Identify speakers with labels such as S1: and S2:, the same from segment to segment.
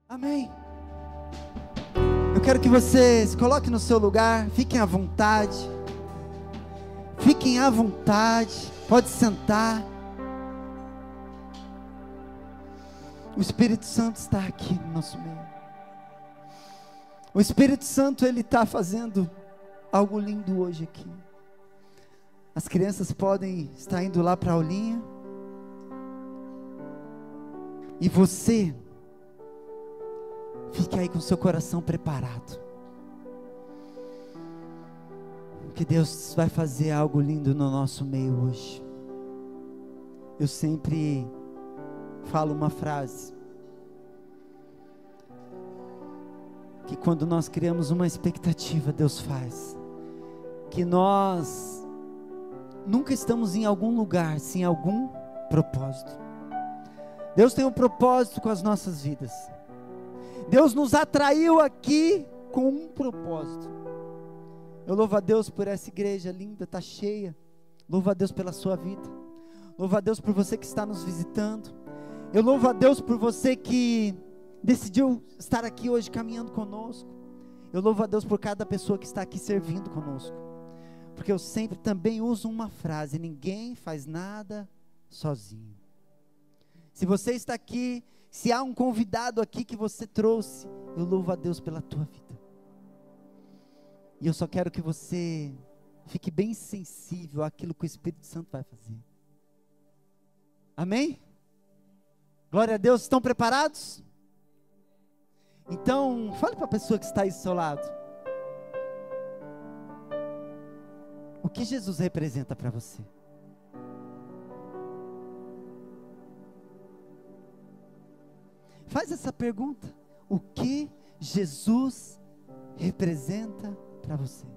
S1: Amém. Eu quero que você se coloque no seu lugar, fiquem à vontade. Fiquem à vontade, pode sentar. O Espírito Santo está aqui no nosso meio. O Espírito Santo, Ele está fazendo algo lindo hoje aqui. As crianças podem estar indo lá para a aulinha. E você, fique aí com o seu coração preparado. Que Deus vai fazer algo lindo no nosso meio hoje. Eu sempre falo uma frase, que quando nós criamos uma expectativa, Deus faz. Que nós nunca estamos em algum lugar sem algum propósito. Deus tem um propósito com as nossas vidas. Deus nos atraiu aqui com um propósito. Eu louvo a Deus por essa igreja linda, está cheia. Louvo a Deus pela sua vida. Louvo a Deus por você que está nos visitando. Eu louvo a Deus por você que decidiu estar aqui hoje caminhando conosco. Eu louvo a Deus por cada pessoa que está aqui servindo conosco. Porque eu sempre também uso uma frase: ninguém faz nada sozinho. Se você está aqui, se há um convidado aqui que você trouxe, eu louvo a Deus pela tua vida. E eu só quero que você fique bem sensível àquilo que o Espírito Santo vai fazer. Amém? Glória a Deus, estão preparados? Então, fale para a pessoa que está aí do seu lado. O que Jesus representa para você? Faz essa pergunta. O que Jesus representa para você?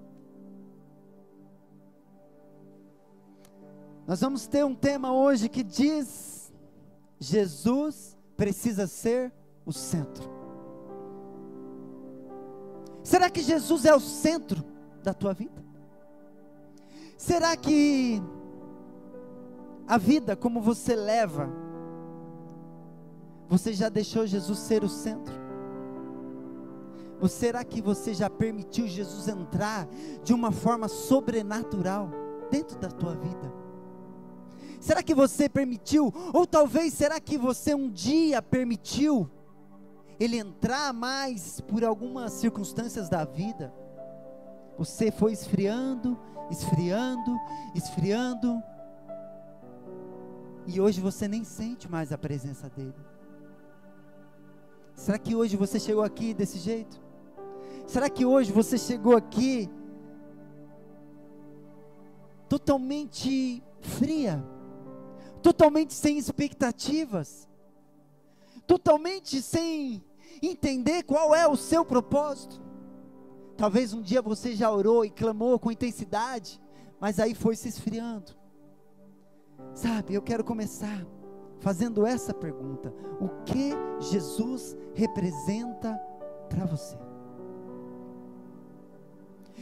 S1: Nós vamos ter um tema hoje que diz: Jesus precisa ser o centro. Será que Jesus é o centro da tua vida? Será que a vida como você leva, você já deixou Jesus ser o centro? Ou será que você já permitiu Jesus entrar de uma forma sobrenatural dentro da tua vida? Será que você permitiu, ou talvez será que você um dia permitiu Ele entrar mais por algumas circunstâncias da vida? Você foi esfriando, esfriando, esfriando, e hoje você nem sente mais a presença dEle. Será que hoje você chegou aqui desse jeito? Será que hoje você chegou aqui totalmente fria, totalmente sem expectativas, totalmente sem entender qual é o seu propósito? Talvez um dia você já orou e clamou com intensidade, mas aí foi se esfriando. Sabe, eu quero começar fazendo essa pergunta: o que Jesus representa para você?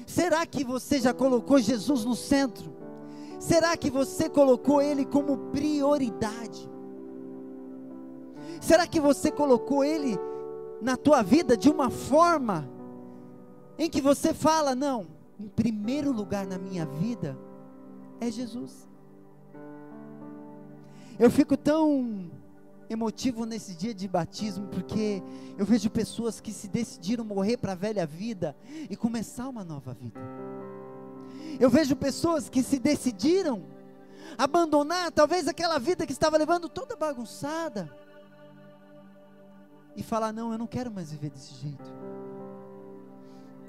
S1: Será que você já colocou Jesus no centro? Será que você colocou Ele como prioridade? Será que você colocou Ele na tua vida de uma forma em que você fala: não, em primeiro lugar na minha vida é Jesus? Eu fico tão emotivo nesse dia de batismo, porque eu vejo pessoas que se decidiram morrer para a velha vida e começar uma nova vida. Eu vejo pessoas que se decidiram abandonar talvez aquela vida que estava levando toda bagunçada e falar: não, eu não quero mais viver desse jeito,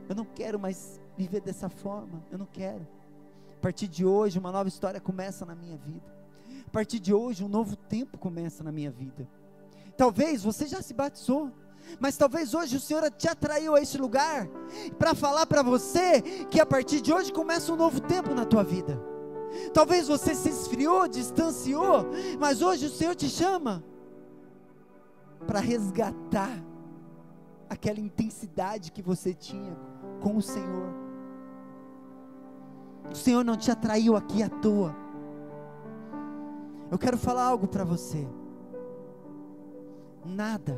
S1: eu não quero mais viver dessa forma, eu não quero. A partir de hoje uma nova história começa na minha vida. A partir de hoje um novo tempo começa na minha vida. Talvez você já se batizou, mas talvez hoje o Senhor te atraiu a esse lugar para falar para você que a partir de hoje começa um novo tempo na tua vida. Talvez você se esfriou, distanciou, mas hoje o Senhor te chama para resgatar aquela intensidade que você tinha com o Senhor. O Senhor não te atraiu aqui à toa. Eu quero falar algo para você. Nada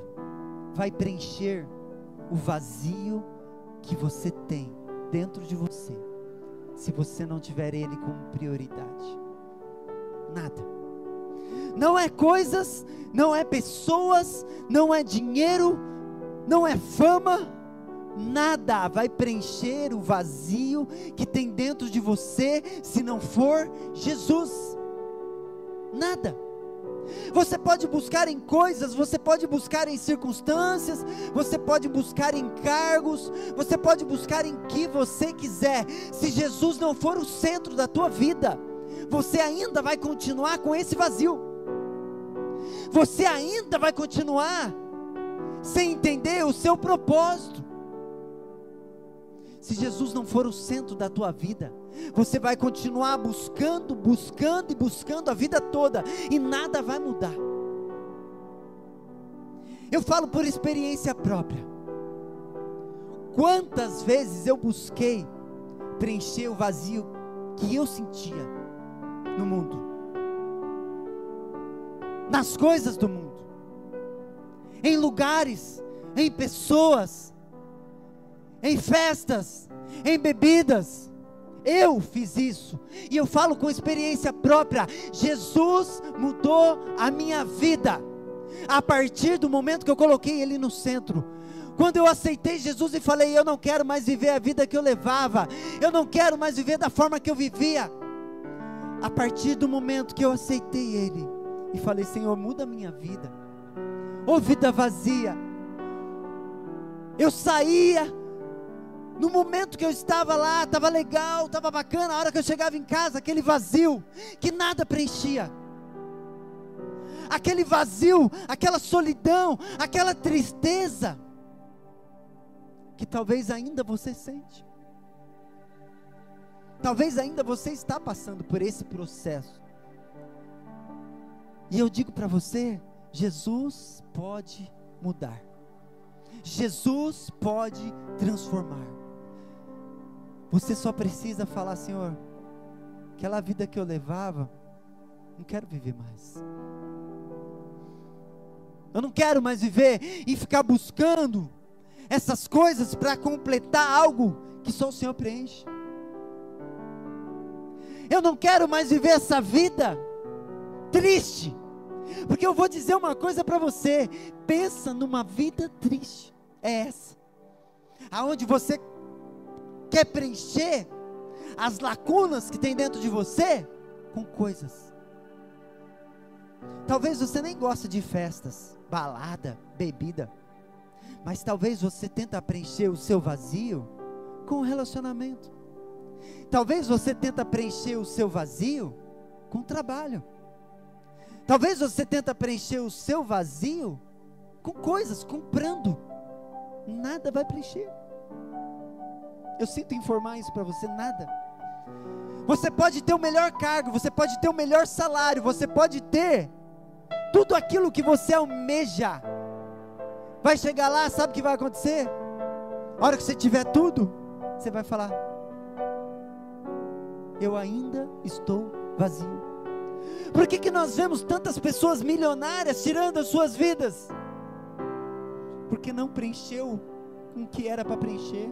S1: vai preencher o vazio que você tem dentro de você, se você não tiver Ele como prioridade. Nada. Não é coisas, não é pessoas, não é dinheiro, não é fama, nada vai preencher o vazio que tem dentro de você, se não for Jesus. Nada. Você pode buscar em coisas, você pode buscar em circunstâncias, você pode buscar em cargos, você pode buscar em que você quiser. Se Jesus não for o centro da tua vida, você ainda vai continuar com esse vazio. Você ainda vai continuar sem entender o seu propósito. Se Jesus não for o centro da tua vida, você vai continuar buscando a vida toda, e nada vai mudar. Eu falo por experiência própria. Quantas vezes eu busquei preencher o vazio que eu sentia no mundo, nas coisas do mundo, em lugares, em pessoas, em festas, em bebidas. Eu fiz isso, e eu falo com experiência própria. Jesus mudou a minha vida, a partir do momento que eu coloquei Ele no centro. Quando eu aceitei Jesus e falei, eu não quero mais viver a vida que eu levava, eu não quero mais viver da forma que eu vivia. A partir do momento que eu aceitei Ele, e falei, Senhor, muda a minha vida. Ô vida vazia, eu saía, no momento que eu estava lá, estava legal, estava bacana. A hora que eu chegava em casa, aquele vazio, que nada preenchia, aquele vazio, aquela solidão, aquela tristeza, que talvez ainda você sente, talvez ainda você está passando por esse processo. E eu digo para você, Jesus pode mudar, Jesus pode transformar. Você só precisa falar, Senhor, aquela vida que eu levava, não quero viver mais. Eu não quero mais viver e ficar buscando essas coisas para completar algo que só o Senhor preenche. Eu não quero mais viver essa vida triste, porque eu vou dizer uma coisa para você. Pensa numa vida triste, é essa, aonde você quer preencher as lacunas que tem dentro de você com coisas. Talvez você nem goste de festas, balada, bebida, mas talvez você tenta preencher o seu vazio com relacionamento. Talvez você tenta preencher o seu vazio com trabalho. Talvez você tenta preencher o seu vazio com coisas, comprando. Nada vai preencher. Eu sinto informar isso para você, nada. Você pode ter o melhor cargo, você pode ter o melhor salário, você pode ter tudo aquilo que você almeja. Vai chegar lá, sabe o que vai acontecer? A hora que você tiver tudo, você vai falar, eu ainda estou vazio. Por que nós vemos tantas pessoas milionárias tirando as suas vidas? Porque não preencheu com o que era para preencher.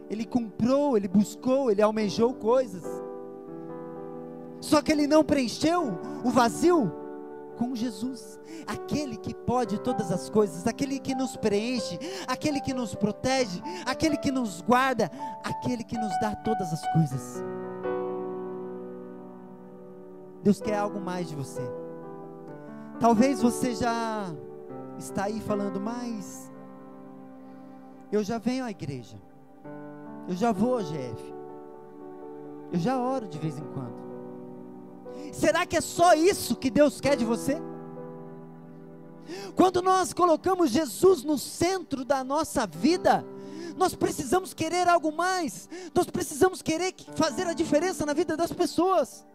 S1: Ele comprou, ele buscou, ele almejou coisas, só que ele não preencheu o vazio com Jesus, aquele que pode todas as coisas, aquele que nos preenche, aquele que nos protege, aquele que nos guarda, aquele que nos dá todas as coisas. Deus quer algo mais de você. Talvez você já está aí falando, mas eu já venho à igreja, eu já vou ao GF, eu já oro de vez em quando. Será que é só isso que Deus quer de você? Quando nós colocamos Jesus no centro da nossa vida, nós precisamos querer algo mais, nós precisamos querer fazer a diferença na vida das pessoas.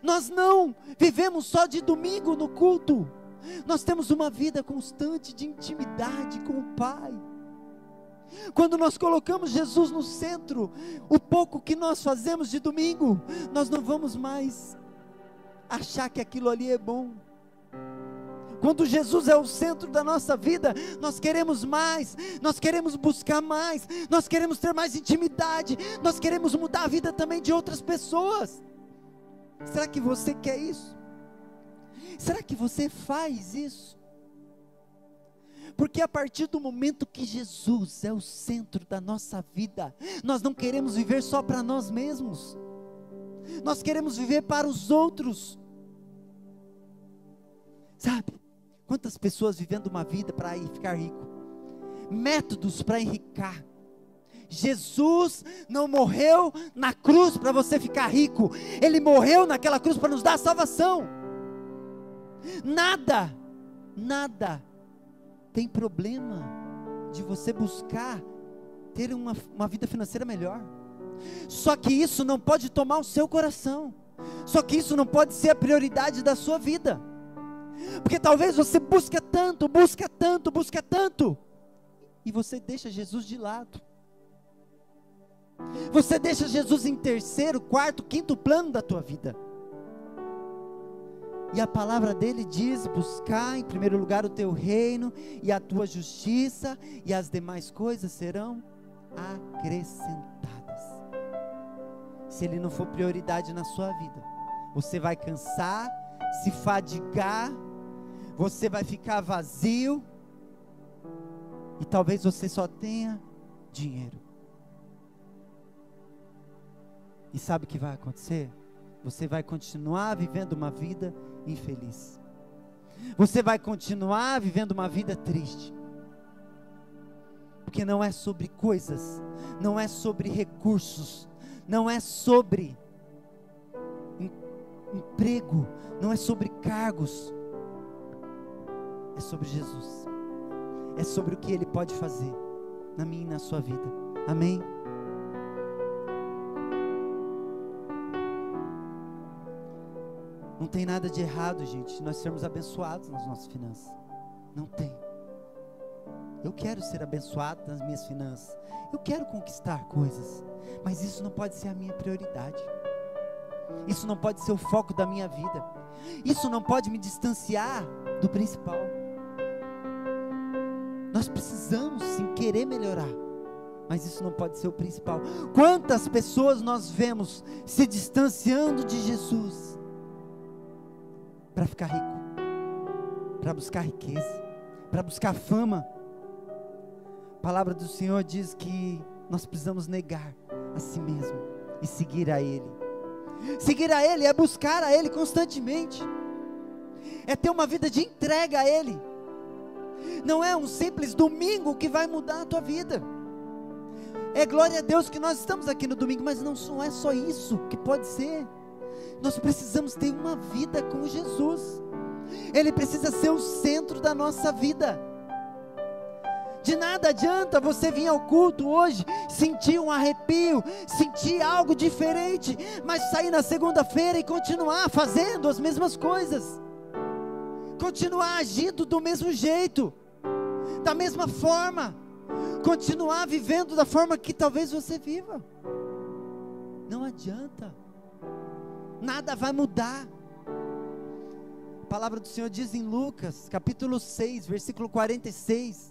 S1: Nós não vivemos só de domingo no culto, nós temos uma vida constante de intimidade com o Pai. Quando nós colocamos Jesus no centro, o pouco que nós fazemos de domingo, nós não vamos mais achar que aquilo ali é bom, Quando Jesus é o centro da nossa vida, nós queremos mais, nós queremos buscar mais, nós queremos ter mais intimidade, nós queremos mudar a vida também de outras pessoas. Será que você quer isso? Será que você faz isso? Porque a partir do momento que Jesus é o centro da nossa vida, nós não queremos viver só para nós mesmos, nós queremos viver para os outros. Sabe? Quantas pessoas vivendo uma vida para ficar rico, métodos para enricar. Jesus não morreu na cruz para você ficar rico, Ele morreu naquela cruz para nos dar a salvação. Nada tem problema de você buscar ter uma vida financeira melhor, só que isso não pode tomar o seu coração, só que isso não pode ser a prioridade da sua vida. Porque talvez você busca tanto, e você deixa Jesus de lado. Você deixa Jesus em terceiro, quarto, quinto plano da tua vida. E a palavra dele diz: buscar em primeiro lugar o teu reino e a tua justiça, e as demais coisas serão acrescentadas. Se ele não for prioridade na sua vida, você vai cansar, se fadigar, você vai ficar vazio, e talvez você só tenha dinheiro. E sabe o que vai acontecer? Você vai continuar vivendo uma vida infeliz, você vai continuar vivendo uma vida triste, porque não é sobre coisas, não é sobre recursos, não é sobre emprego, não é sobre cargos, é sobre Jesus, é sobre o que Ele pode fazer na minha e na sua vida. Amém? Não tem nada de errado, gente, nós sermos abençoados nas nossas finanças. Não tem. Eu quero ser abençoado nas minhas finanças, eu quero conquistar coisas, mas isso não pode ser a minha prioridade, isso não pode ser o foco da minha vida, isso não pode me distanciar do principal. Nós precisamos sim querer melhorar, mas isso não pode ser o principal. Quantas pessoas nós vemos se distanciando de Jesus para ficar rico, para buscar riqueza, para buscar fama. A palavra do Senhor diz que nós precisamos negar a si mesmo e seguir a Ele. Seguir a Ele é buscar a Ele constantemente, é ter uma vida de entrega a Ele. Não é um simples domingo que vai mudar a tua vida. É glória a Deus que nós estamos aqui no domingo, mas não é só isso que pode ser. Nós precisamos ter uma vida com Jesus. Ele precisa ser o centro da nossa vida. De nada adianta você vir ao culto hoje, sentir um arrepio, sentir algo diferente, mas sair na segunda-feira e continuar fazendo as mesmas coisas, continuar agindo do mesmo jeito, da mesma forma, continuar vivendo da forma que talvez você viva. Não adianta, nada vai mudar. A palavra do Senhor diz em Lucas, capítulo 6, versículo 46,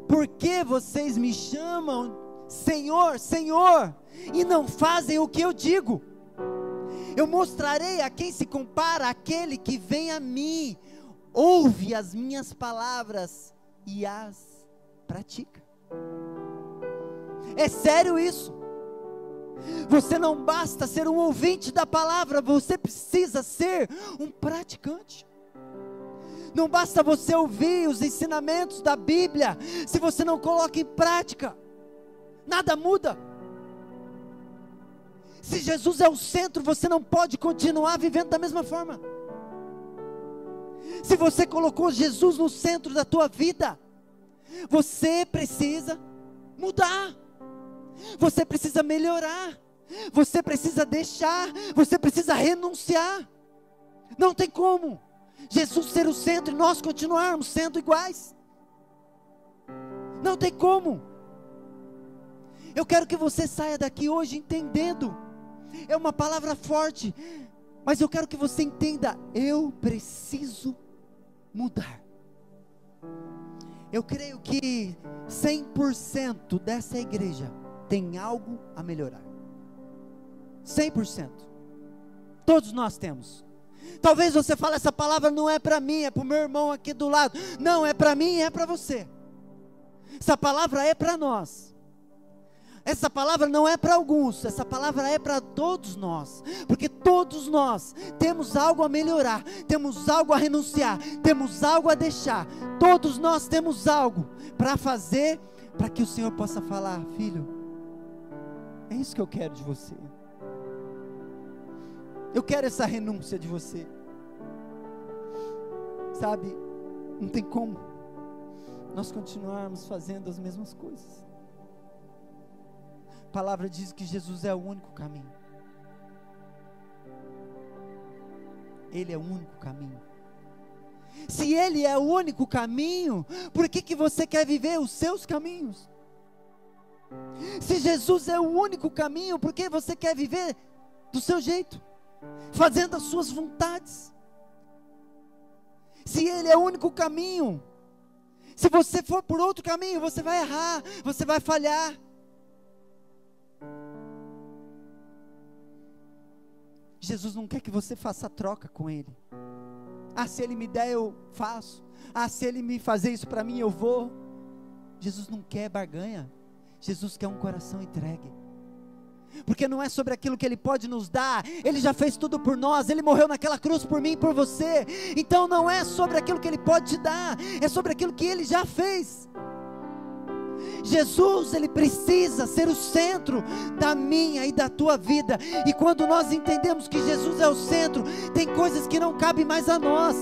S1: por que vocês me chamam Senhor, Senhor, e não fazem o que eu digo? Eu mostrarei a quem se compara aquele que vem a mim, ouve as minhas palavras e as pratica. É sério isso? Você não basta ser um ouvinte da palavra, você precisa ser um praticante. Não basta você ouvir os ensinamentos da Bíblia, se você não coloca em prática, nada muda. Se Jesus é o centro, você não pode continuar vivendo da mesma forma. Se você colocou Jesus no centro da tua vida, você precisa mudar, você precisa melhorar, você precisa deixar, você precisa renunciar. Não tem como Jesus ser o centro e nós continuarmos sendo iguais. Não tem como. Eu quero que você saia daqui hoje entendendo. É uma palavra forte, mas eu quero que você entenda: eu preciso mudar. Eu creio que 100% dessa igreja tem algo a melhorar. 100%. Todos nós temos. Talvez você fale, essa palavra não é para mim, é para o meu irmão aqui do lado. Não, é para mim e é para você. Essa palavra é para nós. Essa palavra não é para alguns, essa palavra é para todos nós, porque todos nós temos algo a melhorar, temos algo a renunciar, temos algo a deixar, todos nós temos algo para fazer, para que o Senhor possa falar, filho, é isso que eu quero de você, eu quero essa renúncia de você, sabe, não tem como nós continuarmos fazendo as mesmas coisas. A palavra diz que Jesus é o único caminho. Ele é o único caminho. Se Ele é o único caminho, por que você quer viver os seus caminhos? Se Jesus é o único caminho, por que você quer viver do seu jeito? Fazendo as suas vontades? Se Ele é o único caminho, se você for por outro caminho, você vai errar, você vai falhar. Jesus não quer que você faça troca com Ele. Ah, se Ele me der, eu faço. Ah, se Ele me fazer isso para mim, eu vou. Jesus não quer barganha. Jesus quer um coração entregue. Porque não é sobre aquilo que Ele pode nos dar. Ele já fez tudo por nós. Ele morreu naquela cruz por mim e por você. Então não é sobre aquilo que Ele pode te dar. É sobre aquilo que Ele já fez. Jesus, Ele precisa ser o centro da minha e da tua vida. E quando nós entendemos que Jesus é o centro, tem coisas que não cabem mais a nós.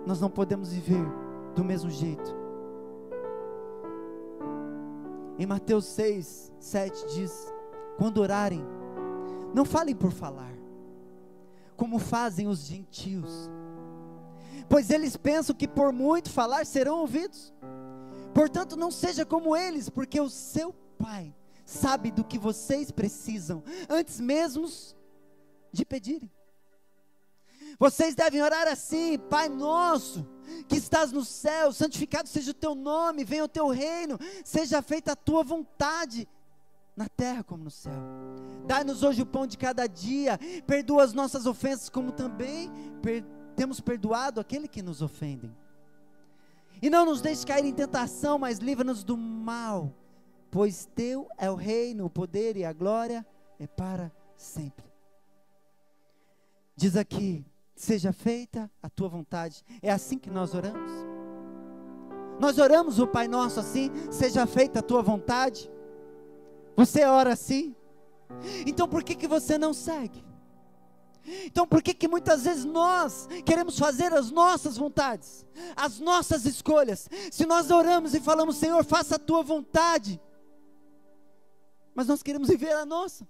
S1: Nós não podemos viver do mesmo jeito. Em Mateus 6, 7 diz: quando orarem, não falem por falar, como fazem os gentios, pois eles pensam que por muito falar serão ouvidos. Portanto, não seja como eles, porque o seu Pai sabe do que vocês precisam, antes mesmo de pedirem. Vocês devem orar assim: Pai nosso, que estás no céu, santificado seja o teu nome, venha o teu reino, seja feita a tua vontade, na terra como no céu. Dai-nos hoje o pão de cada dia, perdoa as nossas ofensas, como também temos perdoado aquele que nos ofendem. E não nos deixe cair em tentação, mas livra-nos do mal, pois teu é o reino, o poder e a glória é para sempre. Diz aqui: seja feita a tua vontade. É assim que nós oramos? Nós oramos o Pai Nosso assim: seja feita a tua vontade? Você ora assim? Então por que você não segue? Então por que muitas vezes nós queremos fazer as nossas vontades, as nossas escolhas? Se nós oramos e falamos: Senhor, faça a tua vontade, mas nós queremos viver a nossa,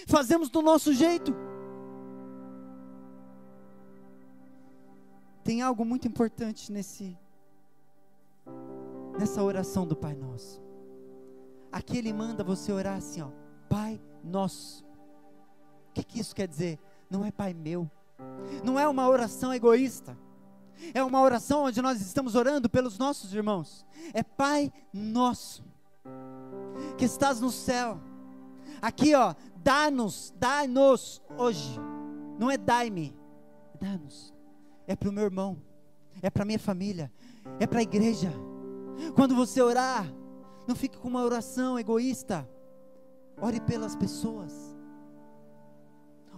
S1: fazemos do nosso jeito. Tem algo muito importante nessa oração do Pai Nosso. Aqui Ele manda você orar assim, ó: Pai Nosso. O que isso quer dizer? Não é Pai meu, não é uma oração egoísta, é uma oração onde nós estamos orando pelos nossos irmãos. É Pai Nosso, que estás no céu. Aqui ó, dá-nos hoje, não é dai-me, dá-nos. É para o meu irmão, é para a minha família, é para a igreja. Quando você orar, não fique com uma oração egoísta. Ore pelas pessoas.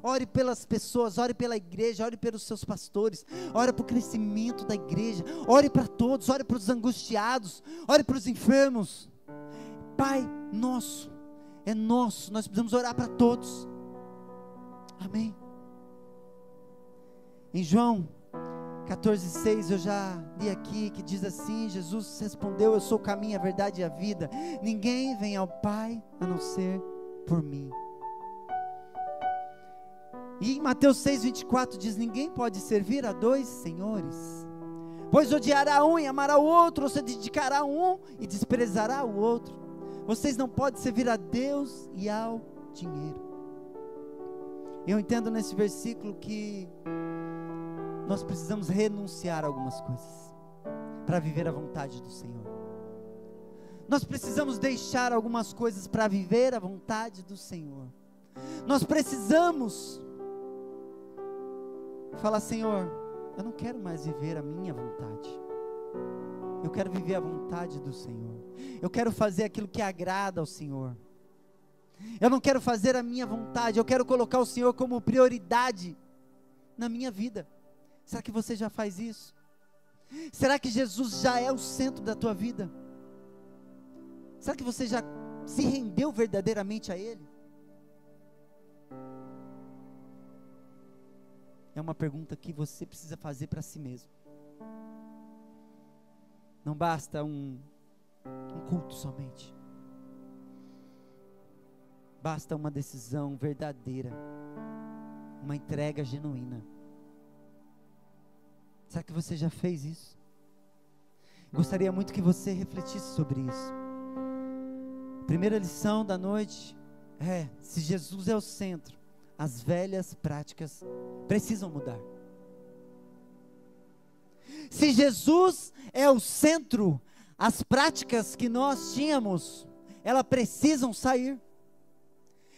S1: Ore pelas pessoas, ore pela igreja, ore pelos seus pastores, ore para o crescimento da igreja, ore para todos, ore para os angustiados, ore para os enfermos. Pai Nosso, é nosso, nós precisamos orar para todos. Amém. Em João 14,6 eu já li aqui, que diz assim: Jesus respondeu: eu sou o caminho, a verdade e a vida, ninguém vem ao Pai a não ser por mim. E em Mateus 6,24 diz: ninguém pode servir a dois senhores, pois odiará um e amará o outro, ou se dedicará a um e desprezará o outro. Vocês não podem servir a Deus e ao dinheiro. Eu entendo nesse versículo que nós precisamos renunciar a algumas coisas para viver a vontade do Senhor. Nós precisamos deixar algumas coisas para viver a vontade do Senhor. Nós precisamos falar: Senhor, eu não quero mais viver a minha vontade, eu quero viver a vontade do Senhor. Eu quero fazer aquilo que agrada ao Senhor. Eu não quero fazer a minha vontade, eu quero colocar o Senhor como prioridade na minha vida. Será que você já faz isso? Será que Jesus já é o centro da tua vida? Será que você já se rendeu verdadeiramente a Ele? É uma pergunta que você precisa fazer para si mesmo. Não basta um culto somente. Basta uma decisão verdadeira, uma entrega genuína. Será que você já fez isso? Gostaria muito que você refletisse sobre isso. Primeira lição da noite é: se Jesus é o centro, as velhas práticas precisam mudar. Se Jesus é o centro, as práticas que nós tínhamos, elas precisam sair.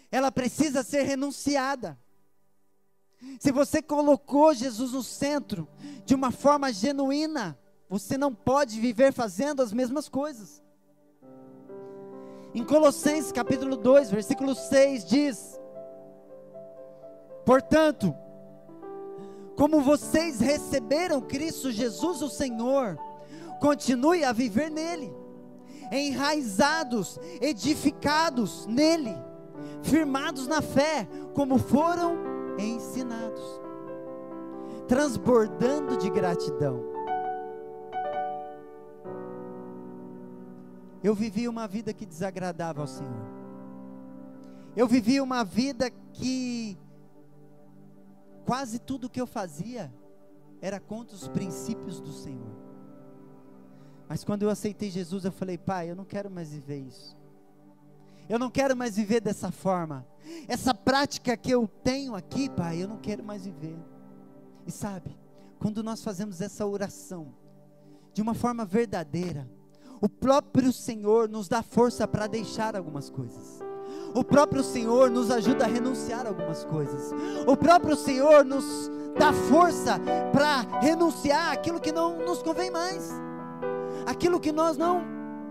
S1: Ela precisa ser renunciada. Se você colocou Jesus no centro de uma forma genuína, você não pode viver fazendo as mesmas coisas. Em Colossenses capítulo 2, versículo 6 diz: portanto, como vocês receberam Cristo Jesus o Senhor, continue a viver nele, enraizados, edificados nele, firmados na fé, como foram ensinados, transbordando de gratidão. Eu vivi uma vida que desagradava ao Senhor. Eu vivi uma vida que quase tudo que eu fazia era contra os princípios do Senhor. Mas quando eu aceitei Jesus, eu falei: Pai, eu não quero mais viver isso. Eu não quero mais viver dessa forma. Essa prática que eu tenho aqui, Pai, eu não quero mais viver. E sabe, quando nós fazemos essa oração de uma forma verdadeira, o próprio Senhor nos dá força para deixar algumas coisas. O próprio Senhor nos ajuda a renunciar a algumas coisas. O próprio Senhor nos dá força para renunciar aquilo que não nos convém mais, aquilo que nós não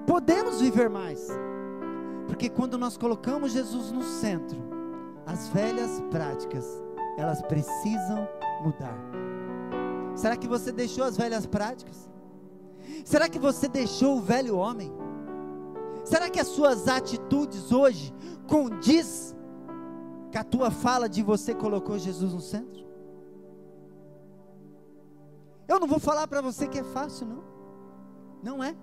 S1: podemos viver mais. Porque quando nós colocamos Jesus no centro, as velhas práticas, elas precisam mudar. Será que você deixou as velhas práticas? Será que você deixou o velho homem? Será que as suas atitudes hoje condiz com a tua fala de você colocou Jesus no centro? Eu não vou falar para você que é fácil, não. Não é.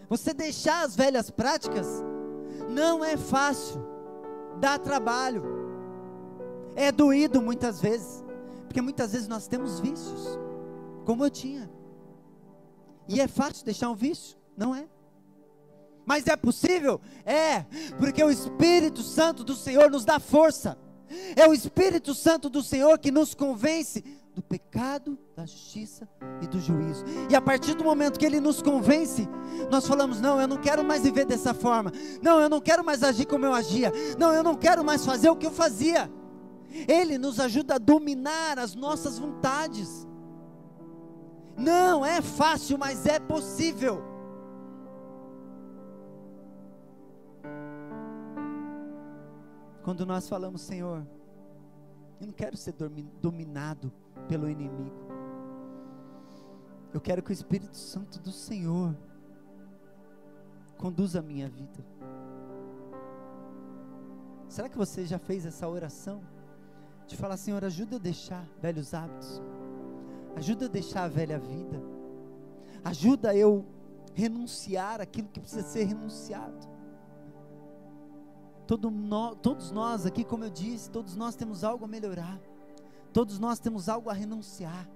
S1: Você deixar as velhas práticas não é fácil, dá trabalho, é doído muitas vezes, porque muitas vezes nós temos vícios, como eu tinha, e é fácil deixar um vício? Não é. Mas é possível? É, porque o Espírito Santo do Senhor nos dá força, é o Espírito Santo do Senhor que nos convence do pecado, da justiça e do juízo. E a partir do momento que Ele nos convence, nós falamos: não, eu não quero mais viver dessa forma, não, eu não quero mais agir como eu agia, não, eu não quero mais fazer o que eu fazia. Ele nos ajuda a dominar as nossas vontades. Não é fácil, mas é possível. Quando nós falamos: Senhor, eu não quero ser dominado pelo inimigo, eu quero que o Espírito Santo do Senhor conduza a minha vida. Será que você já fez essa oração? De falar: Senhor, ajuda eu a deixar velhos hábitos, ajuda eu a deixar a velha vida, ajuda eu renunciar aquilo que precisa ser renunciado. Todos nós aqui, como eu disse, todos nós temos algo a melhorar, todos nós temos algo a renunciar.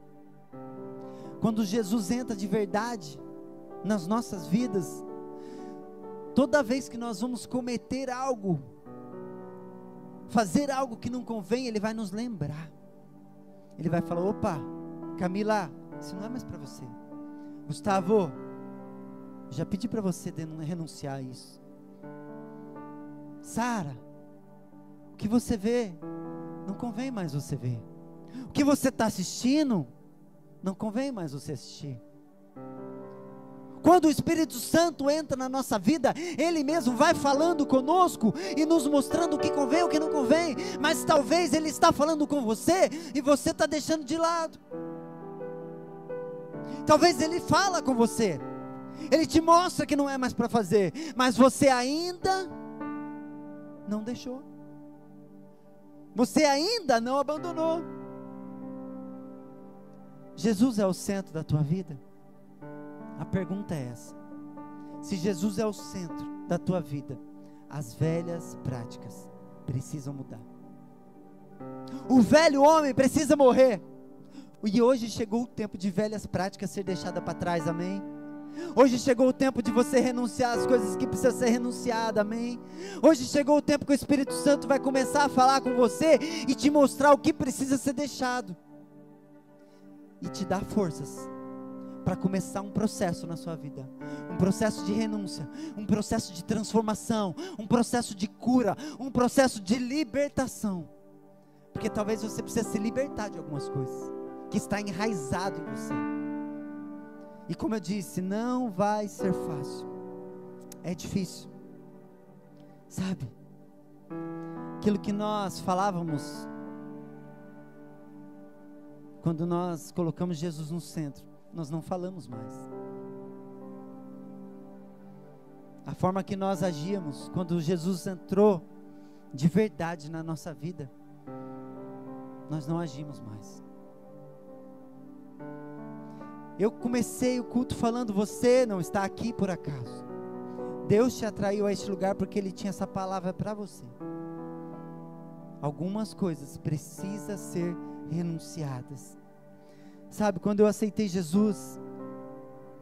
S1: Quando Jesus entra de verdade nas nossas vidas, toda vez que nós vamos cometer algo fazer algo que não convém, Ele vai nos lembrar. Ele vai falar: opa, Camila, isso não é mais para você. Gustavo, já pedi para você renunciar a isso. Sara, o que você vê, não convém mais você ver. O que você está assistindo, não convém mais você assistir. Quando o Espírito Santo entra na nossa vida, Ele mesmo vai falando conosco e nos mostrando o que convém e o que não convém. Mas talvez Ele está falando com você e você está deixando de lado. Talvez Ele fala com você, Ele te mostra que não é mais para fazer, mas você ainda não deixou. Você ainda não abandonou. Jesus é o centro da tua vida? A pergunta é essa. Se Jesus é o centro da tua vida, as velhas práticas precisam mudar. O velho homem precisa morrer. E hoje chegou o tempo de velhas práticas ser deixada para trás, amém? Hoje chegou o tempo de você renunciar às coisas que precisam ser renunciadas, amém? Hoje chegou o tempo que o Espírito Santo vai começar a falar com você e te mostrar o que precisa ser deixado. E te dar forças para começar um processo na sua vida, um processo de renúncia, um processo de transformação, um processo de cura, um processo de libertação, porque talvez você precise se libertar de algumas coisas, que está enraizado em você, e como eu disse, não vai ser fácil, é difícil, sabe, aquilo que nós falávamos, quando nós colocamos Jesus no centro, nós não falamos mais. A forma que nós agíamos quando Jesus entrou de verdade na nossa vida, nós não agimos mais. Eu comecei o culto falando: você não está aqui por acaso. Deus te atraiu a este lugar porque Ele tinha essa palavra para você. Algumas coisas precisam ser renunciadas. Sabe, quando eu aceitei Jesus,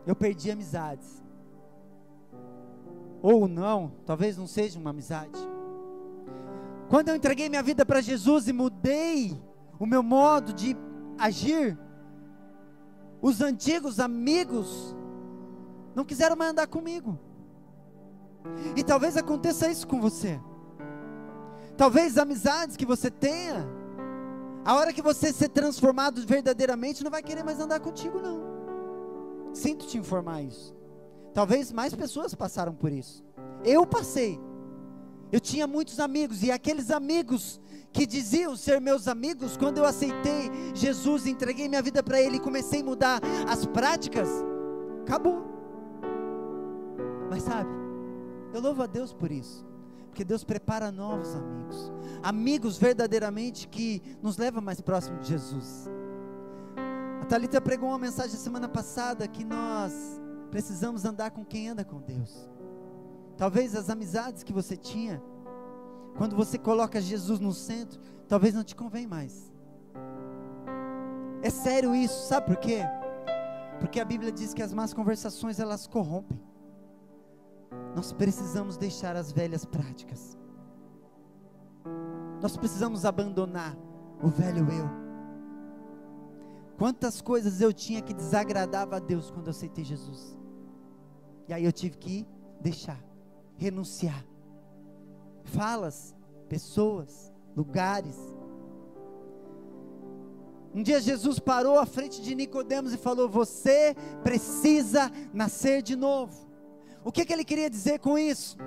S1: eu perdi amizades. Ou não, talvez não seja uma amizade. Quando eu entreguei minha vida para Jesus e mudei o meu modo de agir, os antigos amigos não quiseram mais andar comigo. E talvez aconteça isso com você. Talvez amizades que você tenha, a hora que você ser transformado verdadeiramente, não vai querer mais andar contigo, não. Sinto te informar isso. Talvez mais pessoas passaram por isso. Eu passei. Eu tinha muitos amigos, e aqueles amigos que diziam ser meus amigos, quando eu aceitei Jesus, entreguei minha vida para Ele e comecei a mudar as práticas, acabou. Mas sabe, eu louvo a Deus por isso. Porque Deus prepara novos amigos, amigos verdadeiramente que nos levam mais próximo de Jesus. A Thalita pregou uma mensagem semana passada que nós precisamos andar com quem anda com Deus. Talvez as amizades que você tinha, quando você coloca Jesus no centro, talvez não te convém mais. É sério isso, sabe por quê? Porque a Bíblia diz que as más conversações, elas corrompem. Nós precisamos deixar as velhas práticas. Nós precisamos abandonar o velho eu. Quantas coisas eu tinha que desagradava a Deus quando eu aceitei Jesus. E aí eu tive que deixar, renunciar. Falas, pessoas, lugares. Um dia Jesus parou à frente de Nicodemos e falou: você precisa nascer de novo. O que ele queria dizer com isso?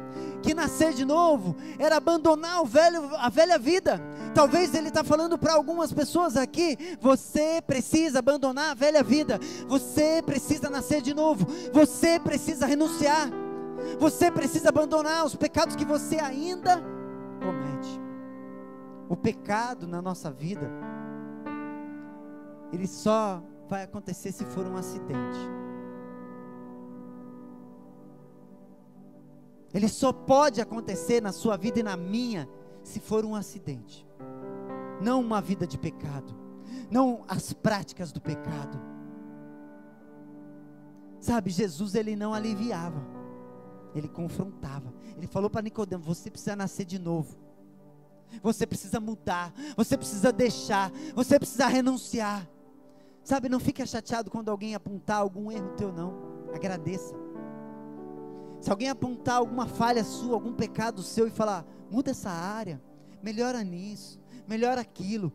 S1: Que nascer de novo era abandonar a velha vida. Talvez ele está falando para algumas pessoas aqui: você precisa abandonar a velha vida, você precisa nascer de novo, você precisa renunciar, você precisa abandonar os pecados que você ainda comete. O pecado na nossa vida, ele só vai acontecer se for um acidente. Ele só pode acontecer na sua vida e na minha, se for um acidente. Não uma vida de pecado, não as práticas do pecado. Sabe, Jesus, ele não aliviava, ele confrontava. Ele falou para Nicodemo: você precisa nascer de novo. Você precisa mudar, você precisa deixar, você precisa renunciar. Sabe, não fique chateado quando alguém apontar algum erro teu, não. Agradeça. Se alguém apontar alguma falha sua, algum pecado seu e falar, muda essa área, melhora nisso, melhora aquilo.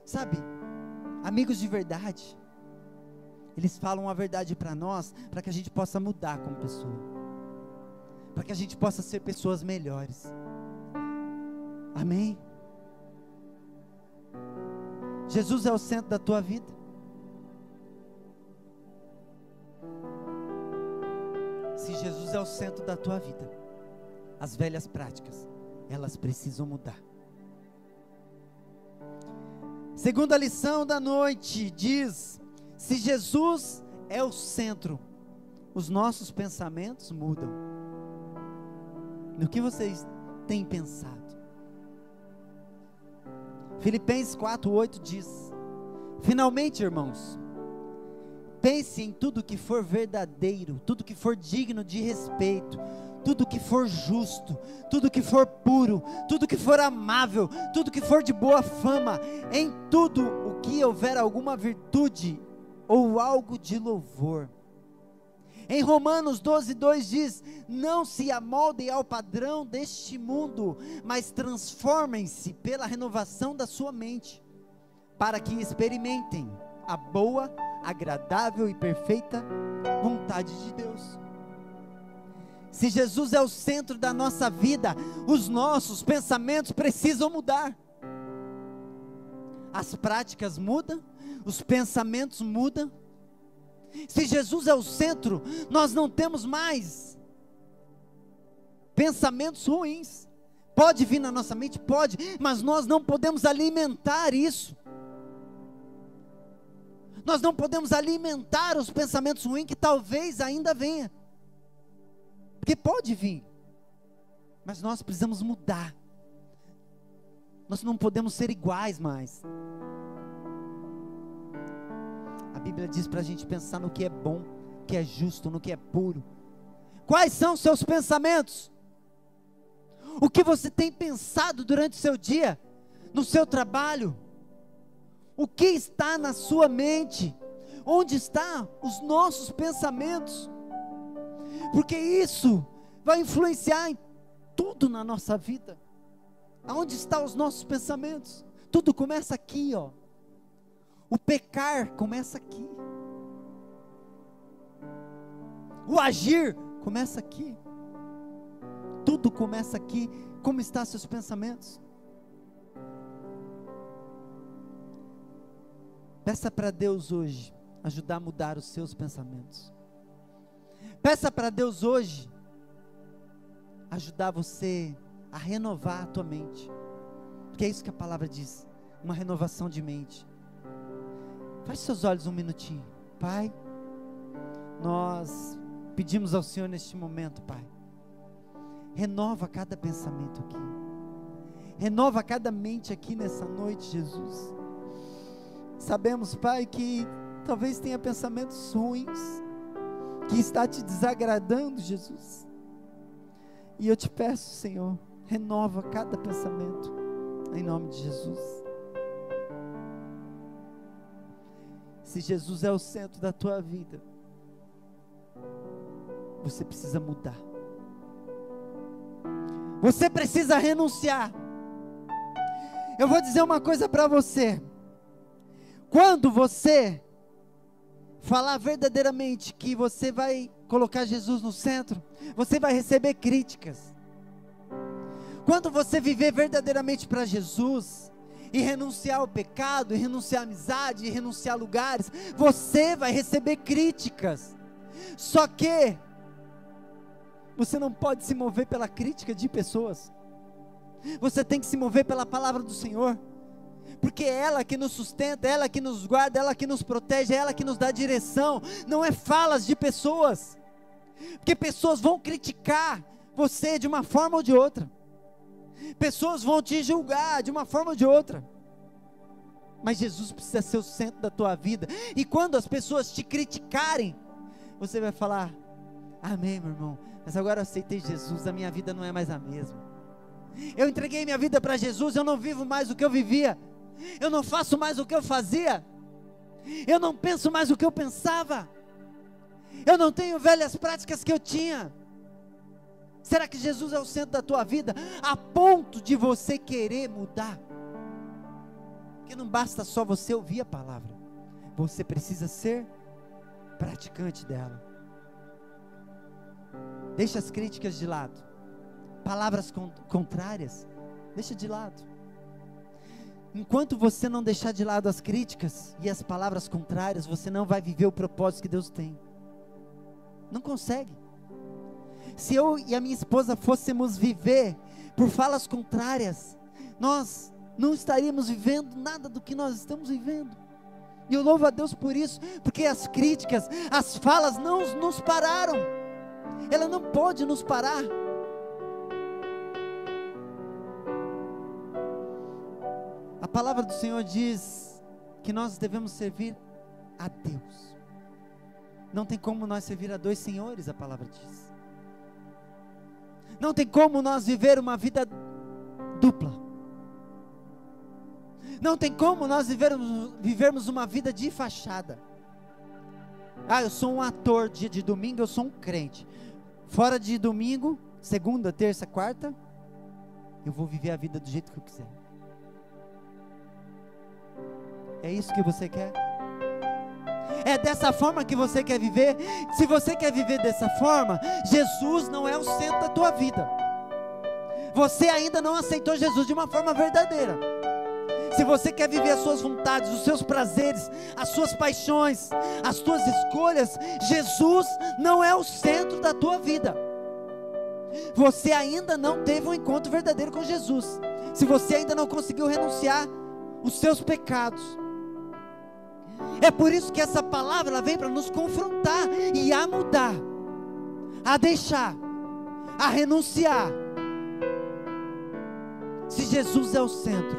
S1: Sabe, amigos de verdade, eles falam a verdade para nós, para que a gente possa mudar como pessoa, para que a gente possa ser pessoas melhores. Amém? Jesus é o centro da tua vida. Se Jesus é o centro da tua vida, as velhas práticas, elas precisam mudar. Segunda lição da noite diz: se Jesus é o centro, os nossos pensamentos mudam. No que vocês têm pensado? Filipenses 4:8 diz: finalmente, irmãos, pense em tudo que for verdadeiro, tudo que for digno de respeito, tudo que for justo, tudo que for puro, tudo que for amável, tudo que for de boa fama, em tudo o que houver alguma virtude ou algo de louvor. Em Romanos 12:2 diz: não se amoldem ao padrão deste mundo, mas transformem-se pela renovação da sua mente, para que experimentem a boa, agradável e perfeita vontade de Deus. Se Jesus é o centro da nossa vida, os nossos pensamentos precisam mudar. As práticas mudam, os pensamentos mudam. Se Jesus é o centro, nós não temos mais pensamentos ruins. Pode vir na nossa mente? Pode, mas nós não podemos alimentar isso. Nós não podemos alimentar os pensamentos ruins que talvez ainda venha. Porque pode vir, mas nós precisamos mudar. Nós não podemos ser iguais mais. A Bíblia diz para a gente pensar no que é bom, no que é justo, no que é puro. Quais são os seus pensamentos? O que você tem pensado durante o seu dia, no seu trabalho? O que está na sua mente? Onde estão os nossos pensamentos? Porque isso vai influenciar em tudo na nossa vida. Aonde estão os nossos pensamentos? Tudo começa aqui, ó. O pecar começa aqui. O agir começa aqui. Tudo começa aqui. Como estão seus pensamentos? Peça para Deus hoje ajudar a mudar os seus pensamentos. Peça para Deus hoje ajudar você a renovar a tua mente. Porque é isso que a palavra diz, uma renovação de mente. Feche seus olhos um minutinho. Pai, nós pedimos ao Senhor neste momento, Pai, renova cada pensamento aqui, renova cada mente aqui nessa noite, Jesus. Sabemos, Pai, que talvez tenha pensamentos ruins, que está te desagradando, Jesus, e eu te peço, Senhor, renova cada pensamento, em nome de Jesus. Se Jesus é o centro da tua vida, você precisa mudar, você precisa renunciar. Eu vou dizer uma coisa para você: quando você falar verdadeiramente que você vai colocar Jesus no centro, você vai receber críticas. Quando você viver verdadeiramente para Jesus, e renunciar ao pecado, e renunciar à amizade, e renunciar a lugares, você vai receber críticas. Só que você não pode se mover pela crítica de pessoas. Você tem que se mover pela palavra do Senhor, porque é ela que nos sustenta, é ela que nos guarda, é ela que nos protege, é ela que nos dá direção. Não é falas de pessoas, porque pessoas vão criticar você de uma forma ou de outra, pessoas vão te julgar de uma forma ou de outra, mas Jesus precisa ser o centro da tua vida. E quando as pessoas te criticarem, você vai falar: amém, meu irmão, mas agora eu aceitei Jesus, a minha vida não é mais a mesma. Eu entreguei minha vida para Jesus, eu não vivo mais o que eu vivia. Eu não faço mais o que eu fazia. Eu não penso mais o que eu pensava. Eu não tenho velhas práticas que eu tinha. Será que Jesus é o centro da tua vida, a ponto de você querer mudar? Porque não basta só você ouvir a palavra, você precisa ser praticante dela. Deixa as críticas de lado, palavras contrárias, deixa de lado. Enquanto você não deixar de lado as críticas e as palavras contrárias, você não vai viver o propósito que Deus tem. Não consegue. Se eu e a minha esposa fôssemos viver por falas contrárias, nós não estaríamos vivendo nada do que nós estamos vivendo. E eu louvo a Deus por isso, porque as críticas, as falas não nos pararam. Ela não pode nos parar. A palavra do Senhor diz que nós devemos servir a Deus. Não tem como nós servir a dois senhores, a palavra diz. Não tem como nós viver uma vida dupla. Não tem como nós vivermos uma vida de fachada. Eu sou um ator, dia de domingo eu sou um crente. Fora de domingo, segunda, terça, quarta, eu vou viver a vida do jeito que eu quiser. É isso que você quer? É dessa forma que você quer viver? Se você quer viver dessa forma, Jesus não é o centro da tua vida. Você ainda não aceitou Jesus de uma forma verdadeira. Se você quer viver as suas vontades, os seus prazeres, as suas paixões, as suas escolhas, Jesus não é o centro da tua vida. Você ainda não teve um encontro verdadeiro com Jesus. Se você ainda não conseguiu renunciar os seus pecados. É por isso que essa palavra ela vem para nos confrontar e a mudar, a deixar, a renunciar. Se Jesus é o centro,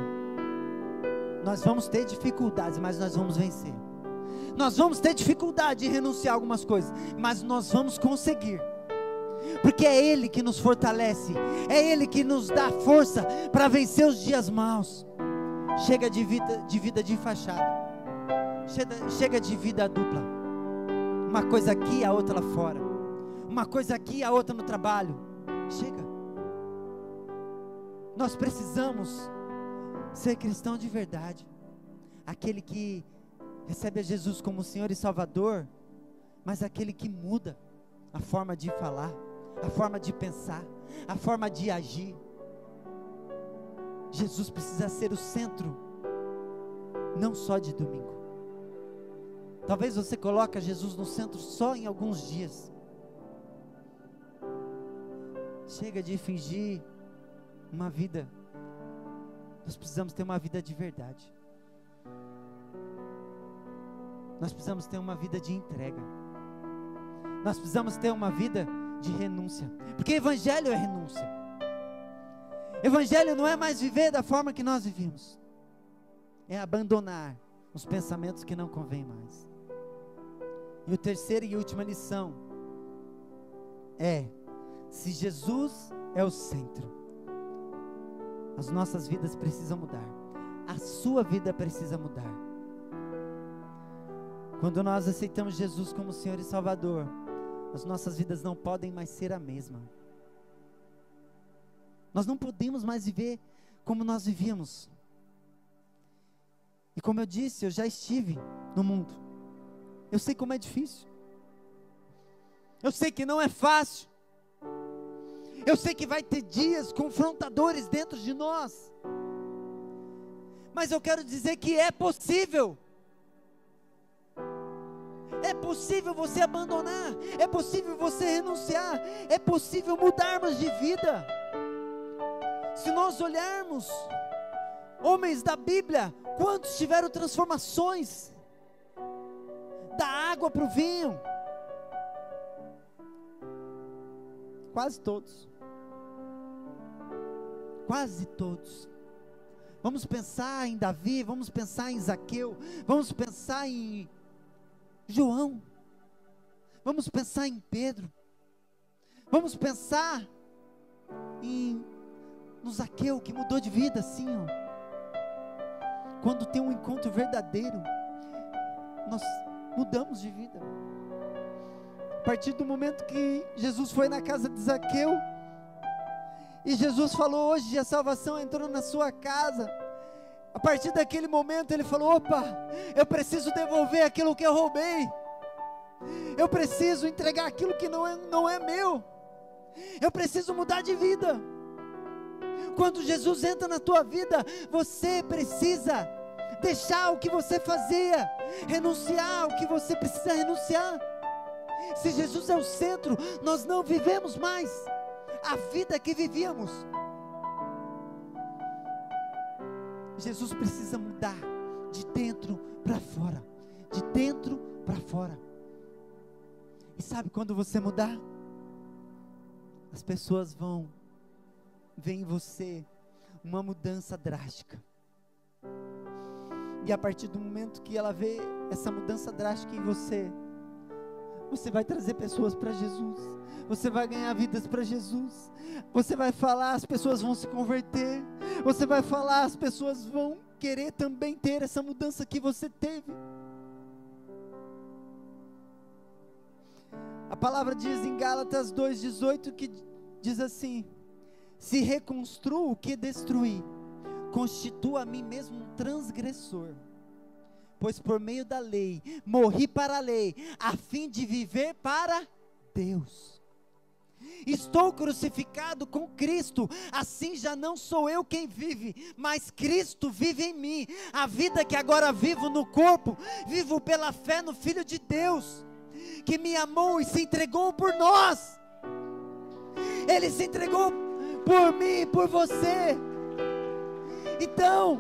S1: nós vamos ter dificuldades, mas nós vamos vencer. Nós vamos ter dificuldade de renunciar a algumas coisas, mas nós vamos conseguir, porque é Ele que nos fortalece, é Ele que nos dá força para vencer os dias maus. Chega de vida de fachada. Chega de vida dupla. Uma coisa aqui, a outra lá fora. Uma coisa aqui, a outra no trabalho. Chega. Nós precisamos ser cristão de verdade. Aquele que recebe a Jesus como Senhor e Salvador, mas aquele que muda a forma de falar, a forma de pensar, a forma de agir. Jesus precisa ser o centro, não só de domingo. Talvez você coloque Jesus no centro só em alguns dias. Chega de fingir uma vida. Nós precisamos ter uma vida de verdade. Nós precisamos ter uma vida de entrega. Nós precisamos ter uma vida de renúncia. Porque evangelho é renúncia. Evangelho não é mais viver da forma que nós vivíamos. É abandonar os pensamentos que não convêm mais. E a terceira e última lição é: se Jesus é o centro, as nossas vidas precisam mudar. A sua vida precisa mudar. Quando nós aceitamos Jesus como Senhor e Salvador, as nossas vidas não podem mais ser a mesma. Nós não podemos mais viver como nós vivíamos. E como eu disse, eu já estive no mundo. Eu sei como é difícil. Eu sei que não é fácil. Eu sei que vai ter dias confrontadores dentro de nós. Mas eu quero dizer que é possível. É possível você abandonar. É possível você renunciar. É possível mudarmos de vida. Se nós olharmos homens da Bíblia, quantos tiveram transformações? Da água para o vinho. Quase todos. Quase todos. Vamos pensar em Davi, vamos pensar em Zaqueu, vamos pensar em João, vamos pensar em Pedro, vamos pensar em no Zaqueu, que mudou de vida assim, ó. Quando tem um encontro verdadeiro, nós mudamos de vida. A partir do momento que Jesus foi na casa de Zaqueu, e Jesus falou: hoje a salvação entrou na sua casa. A partir daquele momento ele falou: opa, eu preciso devolver aquilo que eu roubei, eu preciso entregar aquilo que não é meu, eu preciso mudar de vida. Quando Jesus entra na tua vida, você precisa deixar o que você fazia, renunciar o que você precisa renunciar. Se Jesus é o centro, nós não vivemos mais a vida que vivíamos. Jesus precisa mudar de dentro para fora, de dentro para fora. E sabe quando você mudar, as pessoas vão ver em você uma mudança drástica. E a partir do momento que ela vê essa mudança drástica em você, você vai trazer pessoas para Jesus, você vai ganhar vidas para Jesus, você vai falar, as pessoas vão se converter, você vai falar, as pessoas vão querer também ter essa mudança que você teve. A palavra diz em Gálatas 2,18 que diz assim: se reconstruo o que destruí, constituo a mim mesmo um transgressor, pois por meio da lei, morri para a lei, a fim de viver para Deus. Estou crucificado com Cristo, assim já não sou eu quem vive, mas Cristo vive em mim. A vida que agora vivo no corpo, vivo pela fé no Filho de Deus, que me amou e se entregou por nós. Ele se entregou por mim e por você. Então,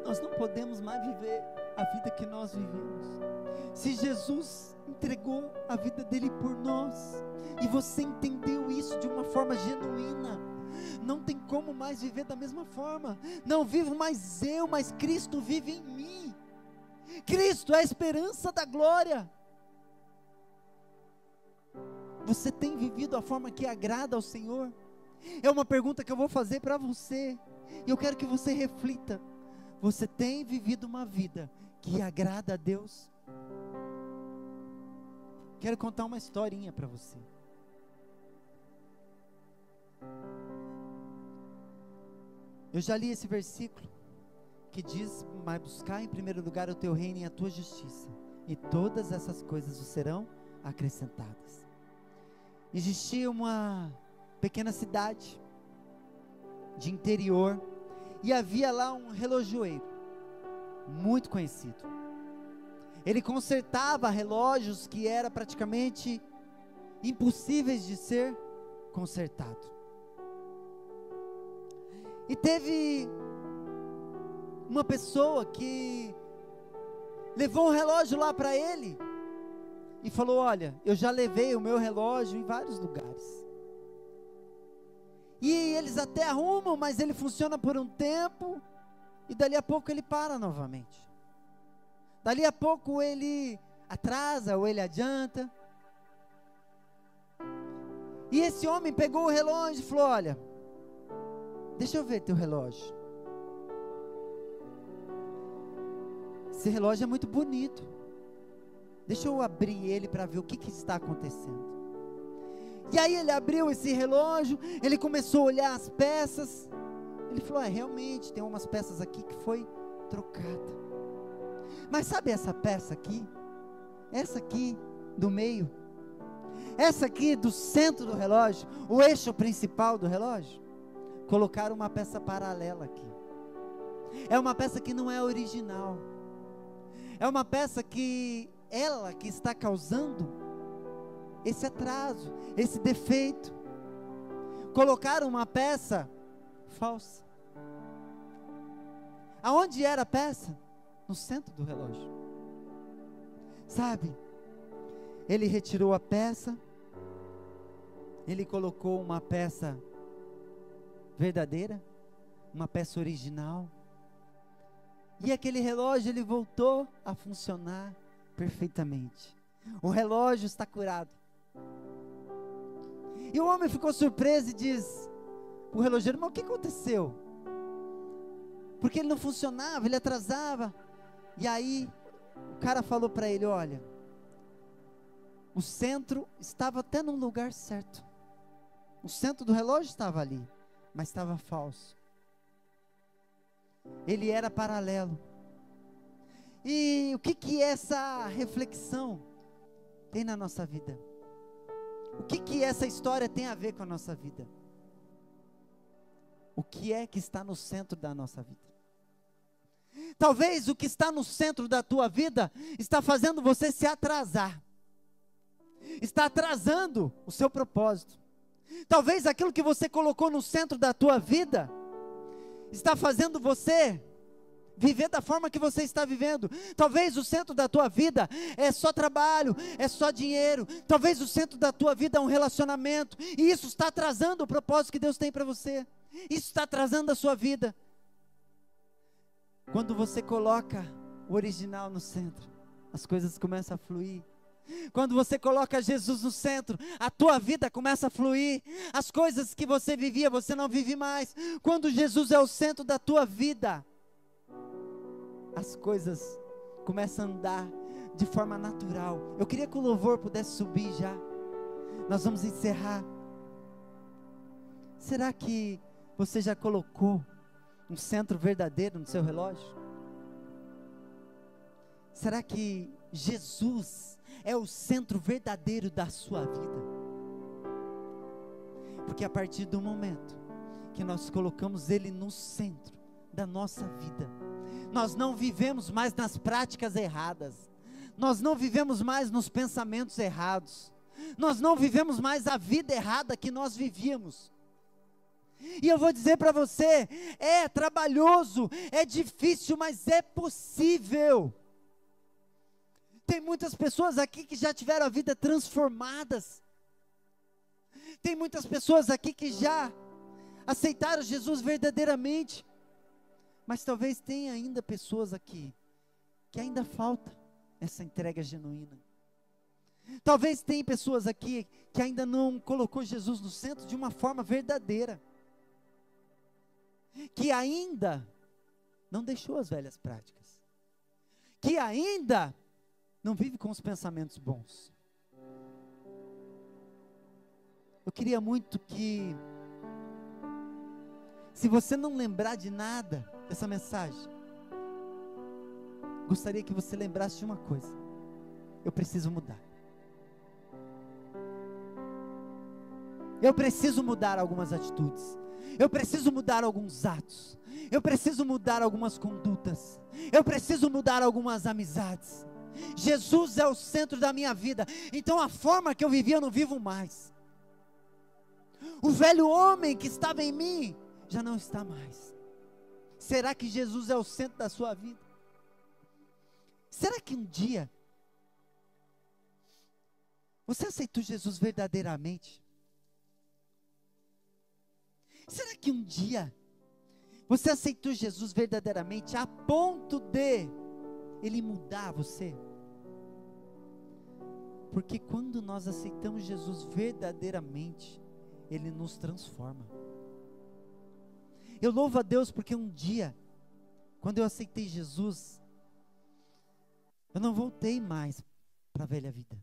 S1: nós não podemos mais viver a vida que nós vivemos. Se Jesus entregou a vida dele por nós, e você entendeu isso de uma forma genuína, não tem como mais viver da mesma forma. Não vivo mais eu, mas Cristo vive em mim. Cristo é a esperança da glória. Você tem vivido a forma que agrada ao Senhor? É uma pergunta que eu vou fazer para você, e eu quero que você reflita. Você tem vivido uma vida que agrada a Deus? Quero contar uma historinha para você. Eu já li esse versículo que diz: mas buscar em primeiro lugar o teu reino e a tua justiça, e todas essas coisas vos serão acrescentadas. Existia uma pequena cidade de interior, e havia lá um relojoeiro muito conhecido. Ele consertava relógios que eram praticamente impossíveis de ser consertado. E teve uma pessoa que levou um relógio lá para ele e falou: olha, eu já levei o meu relógio em vários lugares, e eles até arrumam, mas ele funciona por um tempo, e dali a pouco ele para novamente. Dali a pouco ele atrasa ou ele adianta. E esse homem pegou o relógio e falou: olha, deixa eu ver teu relógio. Esse relógio é muito bonito. Deixa eu abrir ele para ver o que está acontecendo. E aí ele abriu esse relógio, ele começou a olhar as peças. Ele falou: realmente tem umas peças aqui que foi trocada. Mas sabe essa peça aqui? Essa aqui do meio? Essa aqui do centro do relógio? O eixo principal do relógio? Colocaram uma peça paralela aqui. É uma peça que não é original. É uma peça que ela que está causando esse atraso, esse defeito. Colocaram uma peça falsa. Aonde era a peça? No centro do relógio. Sabe? Ele retirou a peça, ele colocou uma peça verdadeira, uma peça original, e aquele relógio ele voltou a funcionar perfeitamente. O relógio está curado, E o homem ficou surpreso e diz, o relogeiro, mas o que aconteceu? Porque ele não funcionava, ele atrasava. E aí, o cara falou para ele, olha, o centro estava até no lugar certo. O centro do relógio estava ali, mas estava falso. Ele era paralelo. E o que essa reflexão tem na nossa vida? O que essa história tem a ver com a nossa vida? O que é que está no centro da nossa vida? Talvez o que está no centro da tua vida está fazendo você se atrasar. Está atrasando o seu propósito. Talvez aquilo que você colocou no centro da tua vida está fazendo você viver da forma que você está vivendo. Talvez o centro da tua vida é só trabalho, é só dinheiro. Talvez o centro da tua vida é um relacionamento, e isso está atrasando o propósito que Deus tem para você. Isso está atrasando a sua vida. Quando você coloca o original no centro, as coisas começam a fluir. Quando você coloca Jesus no centro, a tua vida começa a fluir. As coisas que você vivia, você não vive mais. Quando Jesus é o centro da tua vida, as coisas começam a andar de forma natural. Eu queria que o louvor pudesse subir já. Nós vamos encerrar. Será que você já colocou um centro verdadeiro no seu relógio? Será que Jesus é o centro verdadeiro da sua vida? Porque a partir do momento que nós colocamos Ele no centro da nossa vida, nós não vivemos mais nas práticas erradas, nós não vivemos mais nos pensamentos errados, nós não vivemos mais a vida errada que nós vivíamos. E eu vou dizer para você, é trabalhoso, é difícil, mas é possível. Tem muitas pessoas aqui que já tiveram a vida transformadas. Tem muitas pessoas aqui que já aceitaram Jesus verdadeiramente. Mas talvez tenha ainda pessoas aqui que ainda falta essa entrega genuína. Talvez tenha pessoas aqui que ainda não colocou Jesus no centro de uma forma verdadeira. Que ainda não deixou as velhas práticas. Que ainda não vive com os pensamentos bons. Eu queria muito que, se você não lembrar de nada dessa mensagem, gostaria que você lembrasse de uma coisa: eu preciso mudar. Eu preciso mudar algumas atitudes. Eu preciso mudar alguns atos. Eu preciso mudar algumas condutas. Eu preciso mudar algumas amizades. Jesus é o centro da minha vida. Então a forma que eu vivia eu não vivo mais. O velho homem que estava em mim já não está mais. Será que Jesus é o centro da sua vida? Será que um dia você aceitou Jesus verdadeiramente? Será que um dia você aceitou Jesus verdadeiramente a ponto de Ele mudar você? Porque quando nós aceitamos Jesus verdadeiramente, Ele nos transforma. Eu louvo a Deus porque um dia, quando eu aceitei Jesus, eu não voltei mais para a velha vida.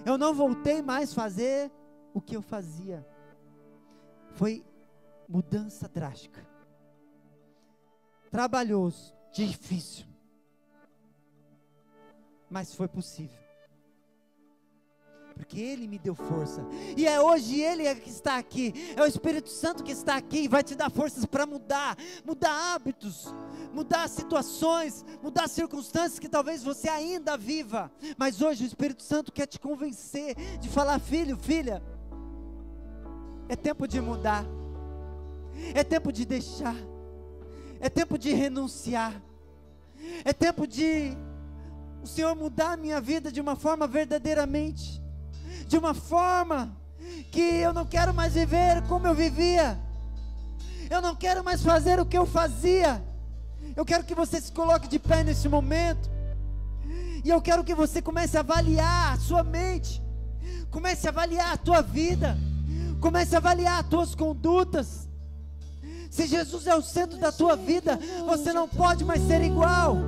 S1: Eu não voltei mais a fazer o que eu fazia. Foi mudança drástica. Trabalhoso, difícil. Mas foi possível. Porque Ele me deu força. E é hoje Ele que está aqui. É o Espírito Santo que está aqui e vai te dar forças para mudar. Mudar hábitos. Mudar situações. Mudar circunstâncias que talvez você ainda viva. Mas hoje o Espírito Santo quer te convencer. De falar: filho, filha, é tempo de mudar. É tempo de deixar. É tempo de renunciar. É tempo de o Senhor mudar a minha vida de uma forma verdadeiramente. De uma forma que eu não quero mais viver como eu vivia. Eu não quero mais fazer o que eu fazia. Eu quero que você se coloque de pé nesse momento. E eu quero que você comece a avaliar a sua mente. Comece a avaliar a tua vida. Comece a avaliar as tuas condutas. Se Jesus é o centro da tua vida, você não pode mais ser igual.